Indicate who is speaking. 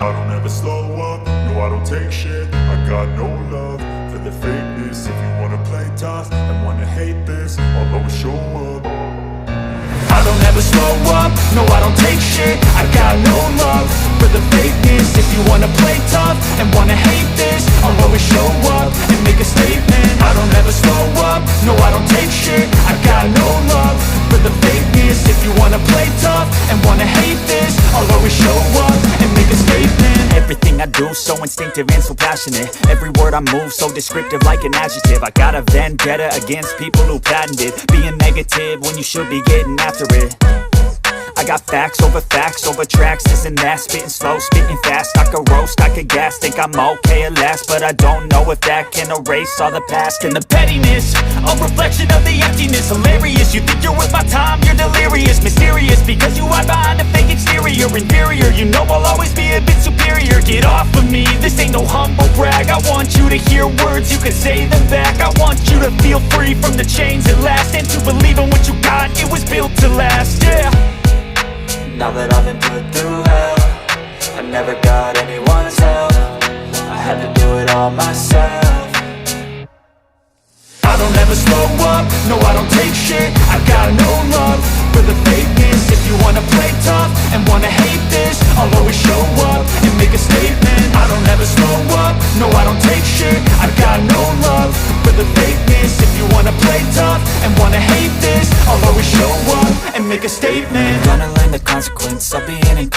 Speaker 1: I don't ever slow up, no I don't take shit. I got no love for the fakeness. If you wanna play tough and wanna hate this, I'll always show up. I don't ever slow up, no I don't take shit. I got no love for the fakeness. If you wanna play tough and wanna hate this, I'll always show up and make a statement. I don't ever slow up, no I don't take shit. I got no love for the fakeness. If you wanna play tough and wanna hate this, I'll always show up and make a statement.
Speaker 2: Everything I do so instinctive and so passionate. Every word I move so descriptive like an adjective. I got a vendetta against people who patented being negative when you should be getting after it. I got facts over tracks, this and that. Spitting slow, spitting fast, I could roast, I could gas. Think I'm okay at last, but I don't know if that can erase all the past. And the pettiness, a reflection of the emptiness. Hilarious, you think you're worth my time, you're delirious. Mysterious, because you hide behind a fake exterior. Inferior, you know I'll always be a bit superior. Get off of me, this ain't no humble brag. I want you to hear words, you can say them back. I want you to feel free from the chains at last, and to believe in what you got, it was built to last, yeah.
Speaker 3: Now that I've been put through hell, I never got anyone's help. I had to do it all myself.
Speaker 1: I don't ever slow up, no I don't take shit. I got no love for the fakeness. If you wanna play tough and wanna hate this, I'll always show up and make a statement. I don't ever slow up, no I don't take shit. I got no love for the fakeness. If you wanna play tough and wanna hate this, I'll always show up and make a statement.
Speaker 3: Gonna learn the consequence of being incompetent.